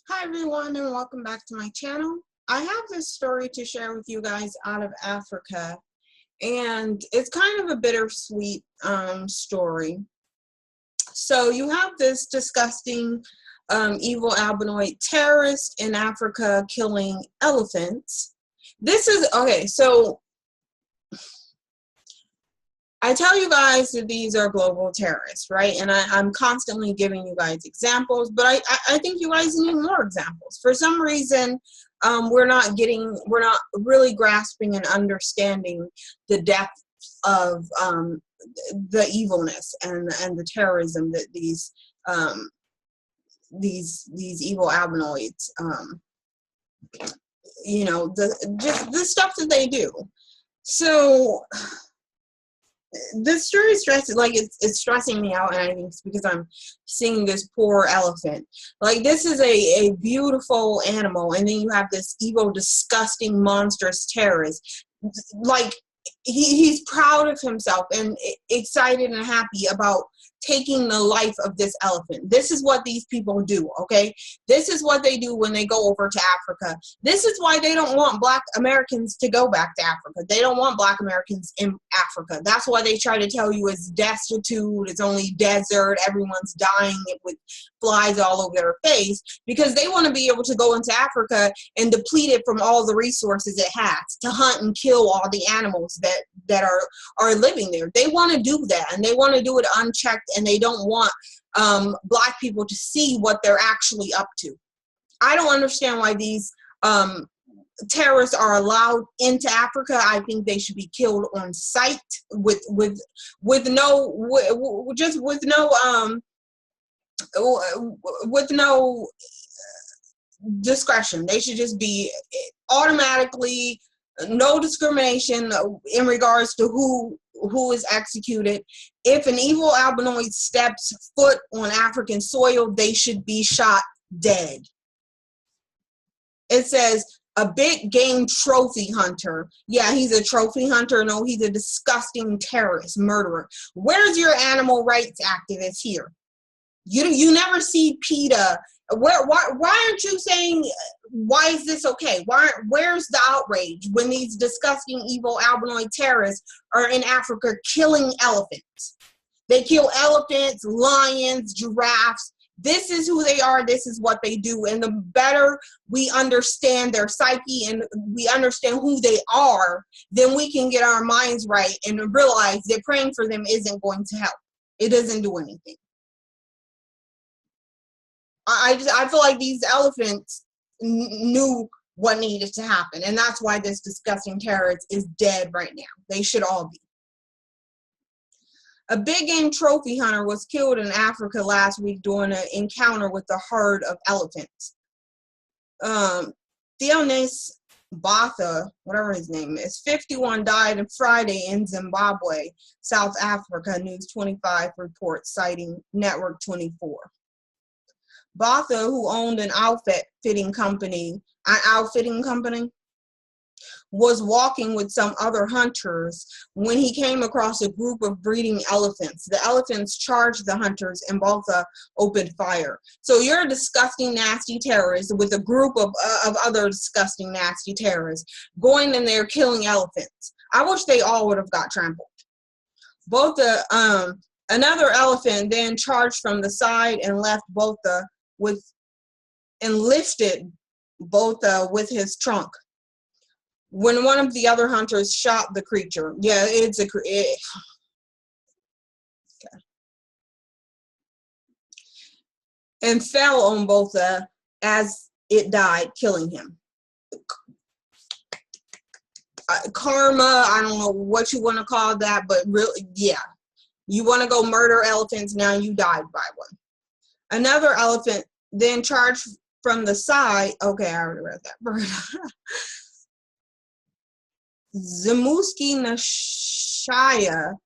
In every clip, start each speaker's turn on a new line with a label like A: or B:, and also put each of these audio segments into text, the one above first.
A: Hi everyone, and welcome back to my channel. I have this story to share with you guys out of Africa, and it's kind of a bittersweet story. So you have this disgusting evil albinoid terrorist in Africa killing elephants. This is okay, so I tell you guys that these are global terrorists, right? And I'm constantly giving you guys examples, but I think you guys need more examples. For some reason, we're not really grasping and understanding the depth of the evilness and the terrorism that these evil albinoids, just the stuff that they do. So this story is stressing, like it's stressing me out, and I think it's because I'm seeing this poor elephant. Like, this is a beautiful animal, and then you have this evil, disgusting, monstrous terrorist. Like, he's proud of himself and excited and happy about taking the life of this elephant. This is what these people do, okay? This is what they do when they go over to Africa. This is why they don't want Black Americans to go back to Africa. They don't want Black Americans in Africa. That's why they try to tell you it's destitute, it's only desert, everyone's dying with flies all over their face, because they want to be able to go into Africa and deplete it from all the resources it has to hunt and kill all the animals that are living there. They want to do that, and they want to do it unchecked, and they don't want Black people to see what they're actually up to. I don't understand why these terrorists are allowed into Africa. I think they should be killed on sight with no discretion. They should just be automatically, no discrimination in regards to who is executed. If an evil albinoid steps foot on African soil, they should be shot dead. It says a big game trophy hunter. Yeah, he's a trophy hunter. No, he's a disgusting terrorist, murderer. Where's your animal rights activists here? You never see PETA. Why aren't you saying, why is this okay? Where's the outrage when these disgusting evil albinoid terrorists are in Africa killing elephants? They kill elephants, lions, giraffes. This is who they are. This is what they do. And the better we understand their psyche and we understand who they are, then we can get our minds right and realize that praying for them isn't going to help. It doesn't do anything. I feel like these elephants knew what needed to happen, and that's why this disgusting terrorist is dead right now. They should all be. A big game trophy hunter was killed in Africa last week during an encounter with a herd of elephants. Theunis Botha, whatever his name is, 51, died on Friday in Zimbabwe, South Africa, News 25 reports, citing Network 24. Botha, who owned an outfitting company, was walking with some other hunters when he came across a group of breeding elephants. The elephants charged the hunters, and Botha opened fire. So you're a disgusting, nasty terrorist with a group of other disgusting, nasty terrorists going in there killing elephants. I wish they all would have got trampled. Botha, another elephant then charged from the side and left Botha lifted Botha with his trunk when one of the other hunters shot the creature. Yeah, okay. And fell on Botha as it died, killing him. Karma, I don't know what you want to call that, but really, yeah. You want to go murder elephants, now you died by one. Another elephant then charged from the side. Okay, I already read that bird. Zamuski Nashaya,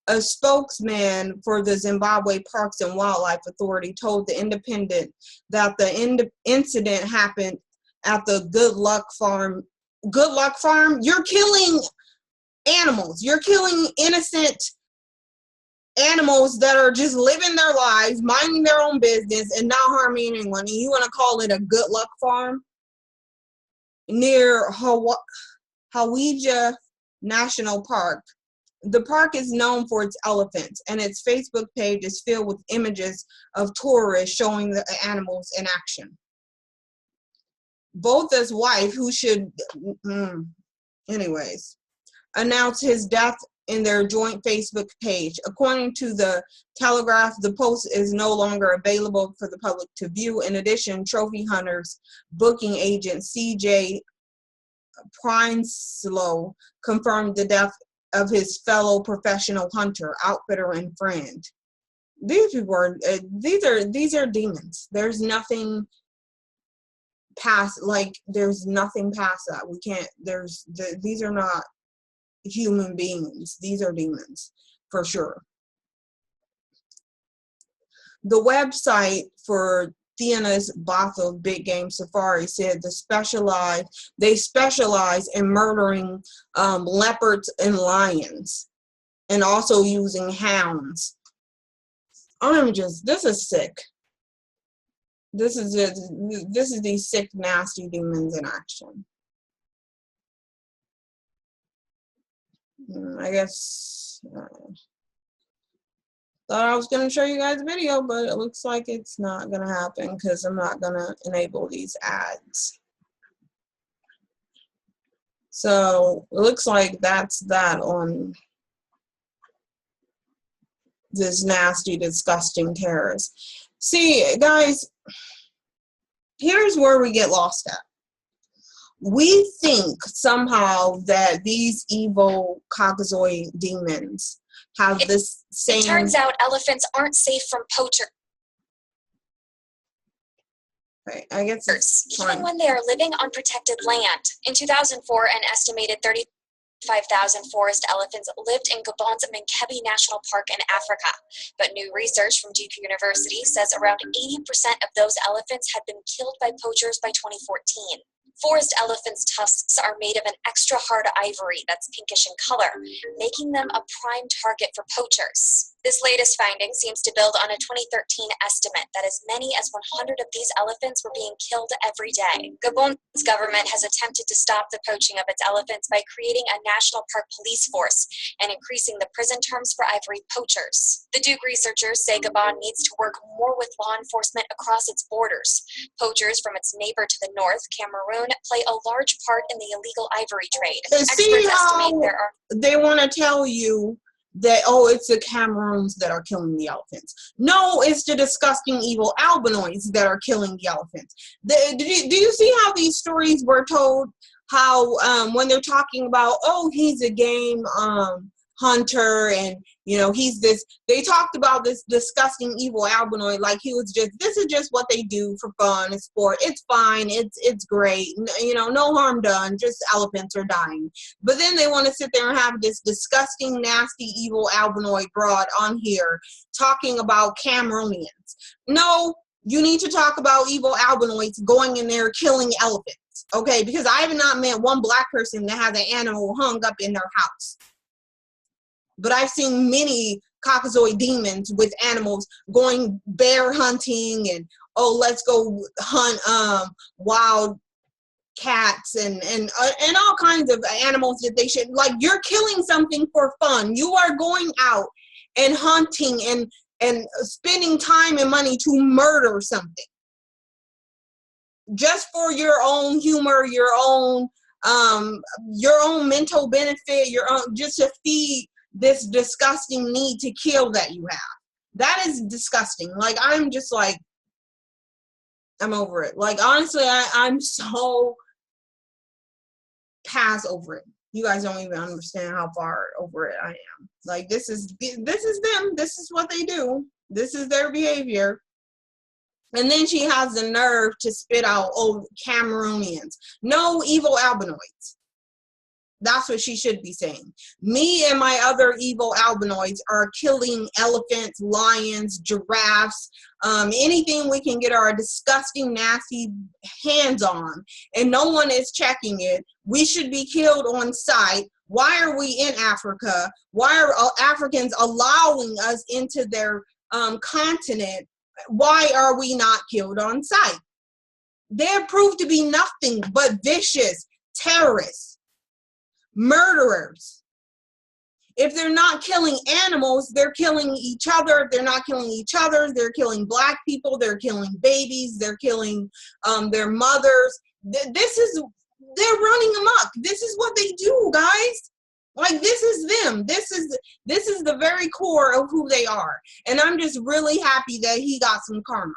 A: a spokesman for the Zimbabwe Parks and Wildlife Authority, told The Independent that the incident happened at the Good Luck Farm. Good Luck Farm? You're killing animals. You're killing innocent animals that are just living their lives, minding their own business, and not harming anyone. And you want to call it a good luck farm near Hawija National Park. The park is known for its elephants, and its Facebook page is filled with images of tourists showing the animals in action. Botha's wife, who should, announced his death in their joint Facebook page. According to the Telegraph, the post is no longer available for the public to view. In addition, trophy hunters booking agent CJ Prineslow confirmed the death of his fellow professional hunter, outfitter, and friend. These people are these are demons. There's nothing past, like, there's nothing past that. We can't, these are not human beings. These are demons for sure. The website for Theunis Botha Big Game Safari said they specialize in murdering leopards and lions, and also using hounds. This is sick. This is these sick, nasty demons in action. I guess thought I was going to show you guys a video, but it looks like it's not going to happen because I'm not going to enable these ads. So it looks like that's that on this nasty, disgusting terrorist. See, guys, here's where we get lost at. We think somehow that these evil Caucasoid demons have this same...
B: It turns out elephants aren't safe from poachers.
A: Okay, I guess it's
B: even when they are living on protected land. In 2004, an estimated 35,000 forest elephants lived in Gabon's Menkebi National Park in Africa. But new research from Duke University says around 80% of those elephants had been killed by poachers by 2014. Forest elephants' tusks are made of an extra hard ivory that's pinkish in color, making them a prime target for poachers. This latest finding seems to build on a 2013 estimate that as many as 100 of these elephants were being killed every day. Gabon's government has attempted to stop the poaching of its elephants by creating a national park police force and increasing the prison terms for ivory poachers. The Duke researchers say Gabon needs to work more with law enforcement across its borders. Poachers from its neighbor to the north, Cameroon, play a large part in the illegal ivory trade.
A: See how they want to tell you that, oh, it's the Cameroons that are killing the elephants. No, it's the disgusting evil albinoids that are killing the elephants. Do you see how these stories were told? How when they're talking about, oh, he's a game hunter, and you know, he's this, they talked about this disgusting evil albinoid like he was just, this is just what they do for fun and sport. It's fine, it's great, you know, no harm done, just elephants are dying. But then they want to sit there and have this disgusting, nasty, evil albinoid broad on here talking about Cameroonians. No, you need to talk about evil albinoids going in there killing elephants, okay? Because I have not met one black person that has an animal hung up in their house. But I've seen many Caucasoid demons with animals going bear hunting and, oh, let's go hunt wild cats and all kinds of animals that they should, like, you're killing something for fun. You are going out and hunting and spending time and money to murder something just for your own humor, your own mental benefit, your own, just to feed this disgusting need to kill that you have. That is disgusting. Like, I'm just like, I'm over it. Like, honestly, I'm so past over it. You guys don't even understand how far over it I am. Like, this is them. This is what they do. This is their behavior. And then she has the nerve to spit out, oh, Cameroonians. No, evil albinoids. That's what she should be saying. Me and my other evil albinoids are killing elephants, lions, giraffes, anything we can get our disgusting, nasty hands on, and no one is checking it. We should be killed on sight Why are we in Africa? Why are Africans allowing us into their continent? Why are we not killed on sight? They're proved to be nothing but vicious terrorists, murderers. If they're not killing animals, they're killing each other. If they're not killing each other, they're killing black people, they're killing babies, they're killing their mothers. They're running amok. This is what they do, guys. Like, this is them. This is the very core of who they are. And I'm just really happy that he got some karma.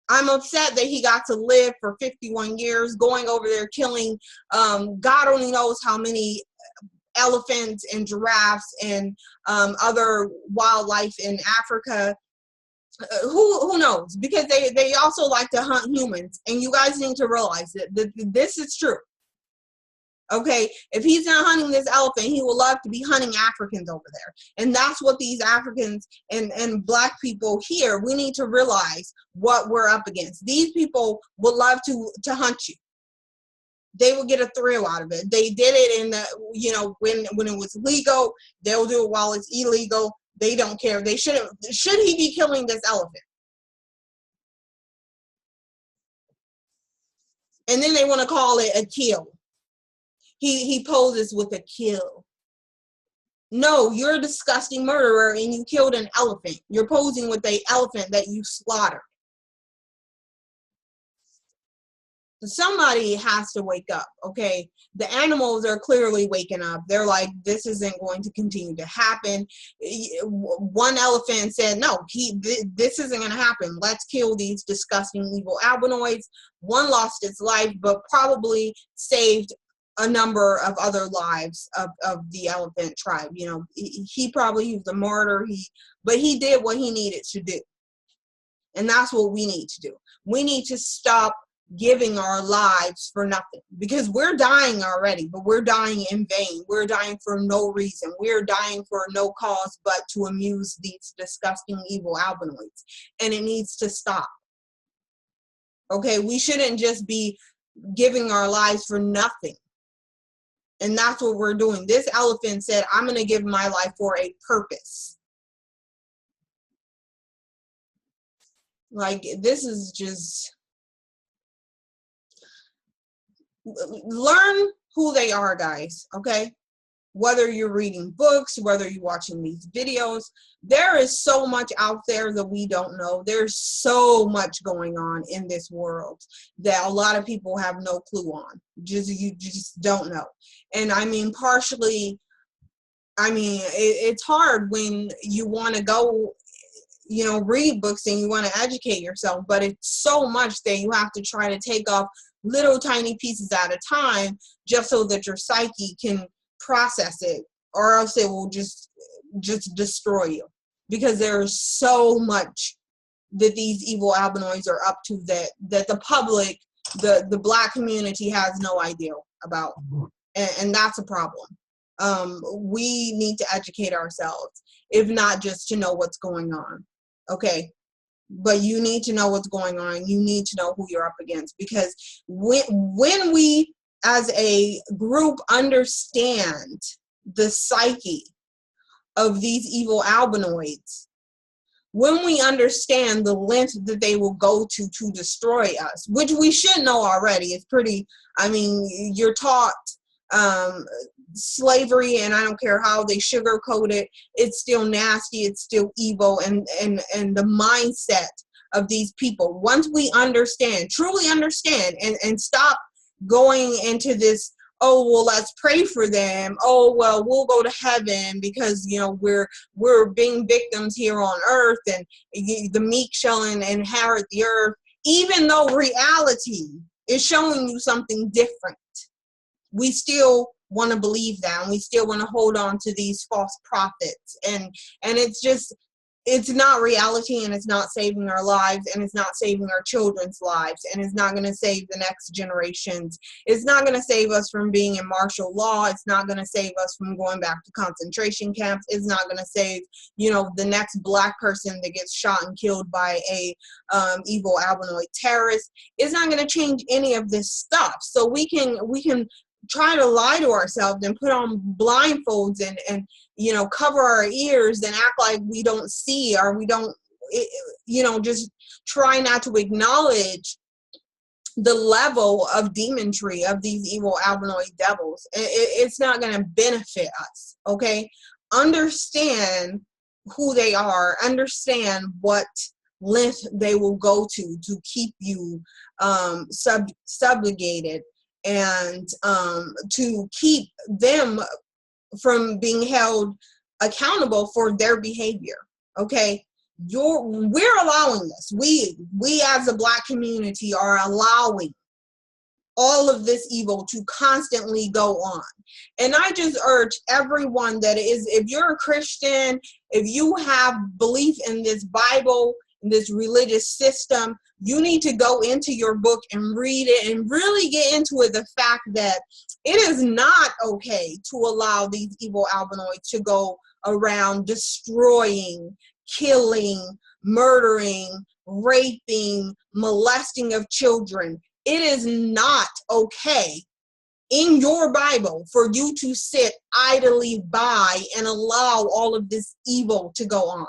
A: I'm upset that he got to live for 51 years, going over there killing God only knows how many elephants and giraffes and other wildlife in Africa. Who knows? Because they also like to hunt humans, and you guys need to realize that this is true. Okay, if he's not hunting this elephant, he will love to be hunting Africans over there. And that's what these Africans and black people here, we need to realize what we're up against. These people would love to hunt you. They will get a thrill out of it. They did it in the, when it was legal. They'll do it while it's illegal. They don't care. They should he be killing this elephant? And then they want to call it a kill. He poses with a kill. No, you're a disgusting murderer and you killed an elephant. You're posing with an elephant that you slaughtered. Somebody has to wake up, okay? The animals are clearly waking up. They're like, this isn't going to continue to happen. One elephant said, no, this isn't going to happen. Let's kill these disgusting evil albinoids. One lost its life, but probably saved a number of other lives of the elephant tribe. He probably was a martyr, but he did what he needed to do. And that's what we need to do. We need to stop giving our lives for nothing, because we're dying already, but we're dying in vain. We're dying for no reason. We're dying for no cause but to amuse these disgusting evil albinoids, and it needs to stop. Okay, we shouldn't just be giving our lives for nothing. And that's what we're doing. This elephant said, I'm going to give my life for a purpose. Like, this is just, learn who they are, guys, okay? Whether you're reading books, whether you're watching these videos, there is so much out there that we don't know. There's so much going on in this world that a lot of people have no clue on. You just don't know. And I mean, partially, it's hard when you want to go, read books and you want to educate yourself, but it's so much that you have to try to take off little tiny pieces at a time just so that your psyche can process it, or else it will just destroy you, because there's so much that these evil albinoids are up to that the public, the black community has no idea about, and that's a problem. We need to educate ourselves, if not just to know what's going on, okay? But you need to know what's going on. You need to know who you're up against, because when we as a group understand the psyche of these evil albinoids, when we understand the length that they will go to destroy us, which we should know already, it's pretty, you're taught slavery, and I don't care how they sugarcoat it, it's still nasty, it's still evil, and the mindset of these people, once we understand, truly understand, and stop going into this, oh, well, let's pray for them, oh, well, we'll go to heaven because, we're being victims here on earth, and the meek shall inherit the earth, even though reality is showing you something different. We still want to believe that, and we still want to hold on to these false prophets, and it's not reality, and it's not saving our lives, and it's not saving our children's lives, and it's not going to save the next generations. It's not going to save us from being in martial law. It's not going to save us from going back to concentration camps. It's not going to save, the next black person that gets shot and killed by a evil albinoid terrorist. It's not going to change any of this stuff. So we can try to lie to ourselves and put on blindfolds and you know, cover our ears and act like we don't see, or we don't, you know, just try not to acknowledge the level of demonry of these evil albinoid devils. It's not going to benefit us. Okay, understand who they are, understand what length they will go to keep you subjugated, and to keep them from being held accountable for their behavior. Okay, we're allowing this. We as a Black community are allowing all of this evil to constantly go on. And I just urge everyone that is, if you're a Christian, if you have belief in this Bible, in this religious system, you need to go into your book and read it and really get into it, the fact that it is not okay to allow these evil albinoids to go around destroying, killing, murdering, raping, molesting of children. It is not okay in your Bible for you to sit idly by and allow all of this evil to go on.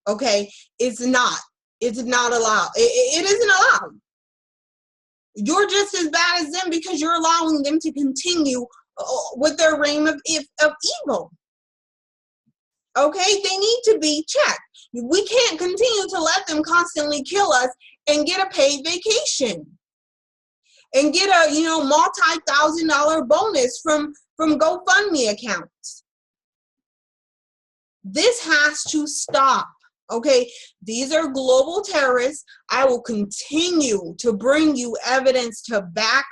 A: Okay, it's not allowed. It isn't allowed. You're just as bad as them because you're allowing them to continue with their reign of evil. Okay, they need to be checked. We can't continue to let them constantly kill us and get a paid vacation and get a, you know, multi-$1,000 bonus from GoFundMe accounts. This has to stop. Okay, these are global terrorists. I will continue to bring you evidence to back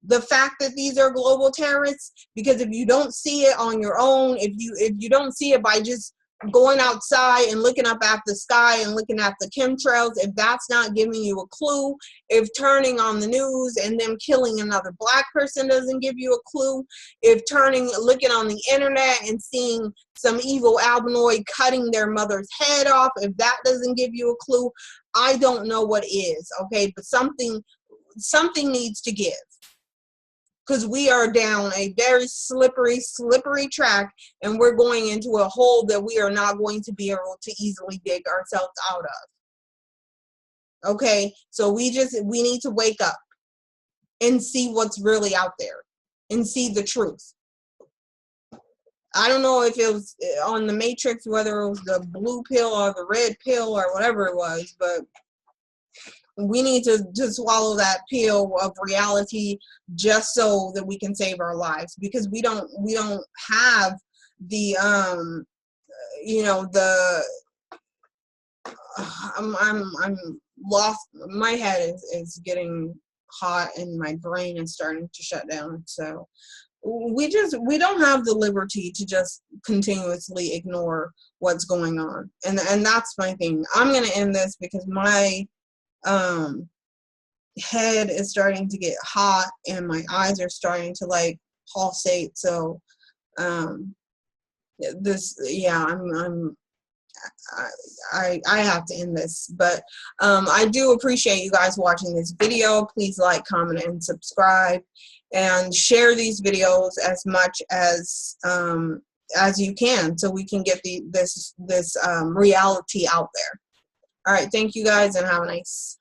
A: the fact that these are global terrorists, because if you don't see it on your own, if you don't see it by just going outside and looking up at the sky and looking at the chemtrails, if that's not giving you a clue, if turning on the news and them killing another Black person doesn't give you a clue, if looking on the internet and seeing some evil albinoid cutting their mother's head off, if that doesn't give you a clue, I don't know what is. Okay, but something needs to give, because we are down a very slippery track, and we're going into a hole that we are not going to be able to easily dig ourselves out of. Okay, so we need to wake up and see what's really out there and see the truth. I don't know if it was on the Matrix, whether it was the blue pill or the red pill or whatever it was, but we need to swallow that pill of reality just so that we can save our lives, because we don't have the you know, the I'm lost. My head is getting hot and my brain is starting to shut down. So we don't have the liberty to just continuously ignore what's going on, and that's my thing. I'm gonna end this because my head is starting to get hot and my eyes are starting to like pulsate. So I have to end this, but I do appreciate you guys watching this video. Please like, comment, and subscribe, and share these videos as much as you can, so we can get this reality out there. All right, thank you guys, and have a nice